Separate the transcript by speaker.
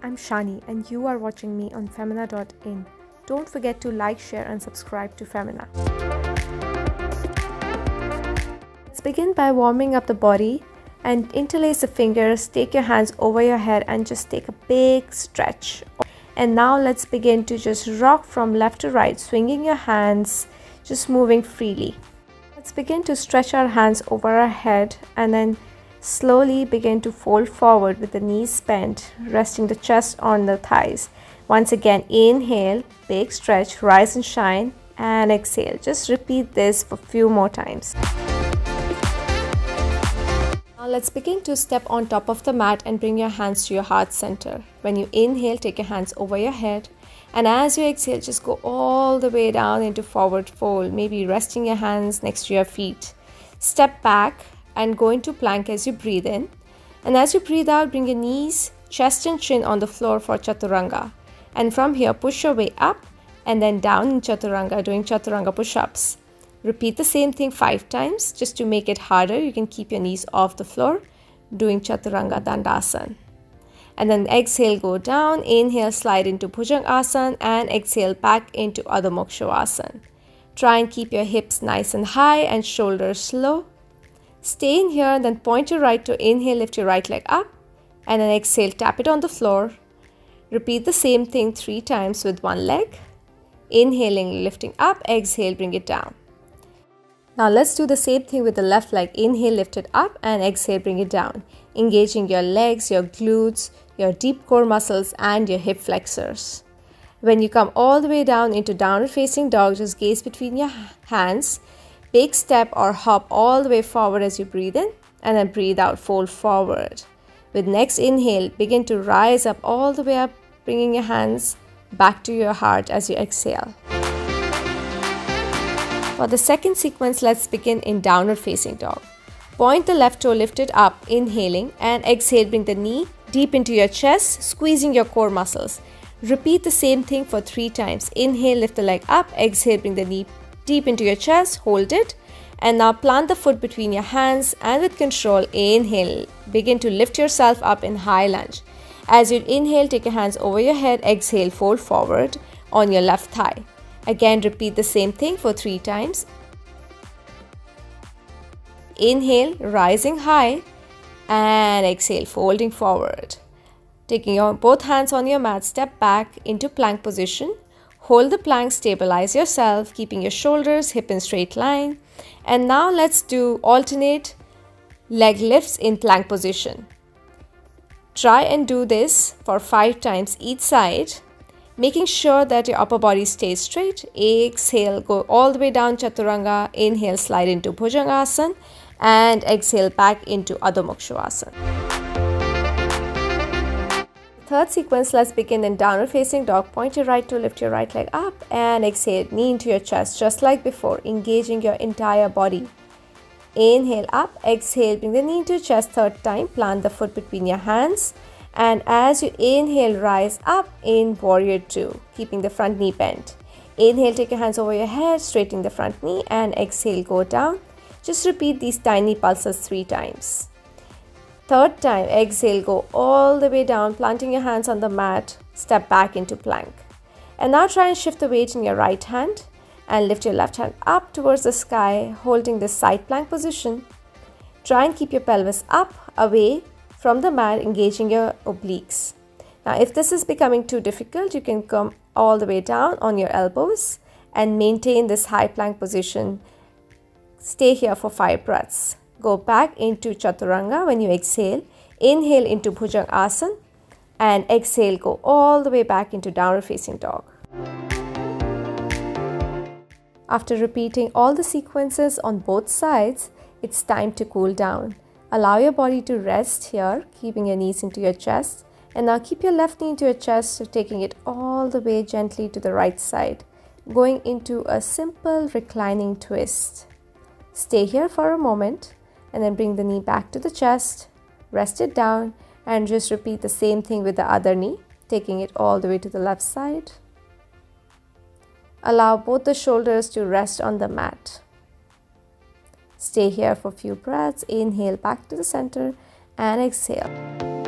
Speaker 1: I'm Shani and you are watching me on Femina.in. Don't forget to like, share and subscribe to Femina. Let's begin by warming up the body and interlace the fingers, take your hands over your head and just take a big stretch. And now let's begin to just rock from left to right, swinging your hands, just moving freely. Let's begin to stretch our hands over our head and then slowly begin to fold forward with the knees bent, resting the chest on the thighs. Once again, inhale, big stretch, rise and shine, and exhale. Just repeat this for a few more times. Now let's begin to step on top of the mat and bring your hands to your heart center. When you inhale, take your hands over your head. And as you exhale, just go all the way down into forward fold, maybe resting your hands next to your feet. Step back and go into plank as you breathe in. And as you breathe out, bring your knees, chest and chin on the floor for Chaturanga. And from here, push your way up and then down in Chaturanga, doing Chaturanga push-ups. Repeat the same thing 5 times. Just to make it harder, you can keep your knees off the floor, doing Chaturanga Dandasana. And then exhale, go down, inhale, slide into Bhujangasana and exhale back into Adho Mukshasana. Try and keep your hips nice and high and shoulders low. Stay in here and then point your right to inhale, lift your right leg up and then exhale, tap it on the floor. Repeat the same thing 3 times with one leg. Inhaling, lifting up, exhale, bring it down. Now let's do the same thing with the left leg. Inhale, lift it up and exhale, bring it down. Engaging your legs, your glutes, your deep core muscles and your hip flexors. When you come all the way down into downward facing dog, just gaze between your hands. Big step or hop all the way forward as you breathe in and then breathe out, fold forward. With next inhale, begin to rise up all the way up, bringing your hands back to your heart as you exhale. For the second sequence, let's begin in downward facing dog. Point the left toe lifted up, inhaling, and exhale, bring the knee deep into your chest, squeezing your core muscles. Repeat the same thing for 3 times. Inhale, lift the leg up, exhale, bring the knee deep into your chest, hold it. And now plant the foot between your hands and with control, inhale, begin to lift yourself up in high lunge. As you inhale, take your hands over your head, exhale, fold forward on your left thigh. Again, repeat the same thing for 3 times. Inhale, rising high and exhale, folding forward. Taking your both hands on your mat, step back into plank position. Hold the plank, stabilize yourself, keeping your shoulders, hip in straight line. And now let's do alternate leg lifts in plank position. Try and do this for 5 times each side, making sure that your upper body stays straight. Exhale, go all the way down Chaturanga. Inhale, slide into Bhujangasana and exhale back into Adho Mukshasana. Third sequence, let's begin in downward facing dog. Point your right toe, lift your right leg up and exhale, knee into your chest just like before, engaging your entire body. Inhale up, exhale, bring the knee into your chest 3rd time, plant the foot between your hands and as you inhale, rise up in warrior 2, keeping the front knee bent. Inhale, take your hands over your head, straightening the front knee and exhale, go down. Just repeat these tiny pulses 3 times. 3rd time, exhale, go all the way down, planting your hands on the mat, step back into plank. And now try and shift the weight in your right hand and lift your left hand up towards the sky, holding this side plank position. Try and keep your pelvis up, away from the mat, engaging your obliques. Now, if this is becoming too difficult, you can come all the way down on your elbows and maintain this high plank position. Stay here for 5 breaths. Go back into Chaturanga when you exhale. Inhale into Bhujangasana and exhale, go all the way back into downward facing dog. After repeating all the sequences on both sides, it's time to cool down. Allow your body to rest here, keeping your knees into your chest. And now keep your left knee into your chest, so taking it all the way gently to the right side, going into a simple reclining twist. Stay here for a moment. And then bring the knee back to the chest, rest it down and just repeat the same thing with the other knee, taking it all the way to the left side. Allow both the shoulders to rest on the mat. Stay here for a few breaths. Inhale back to the center and exhale.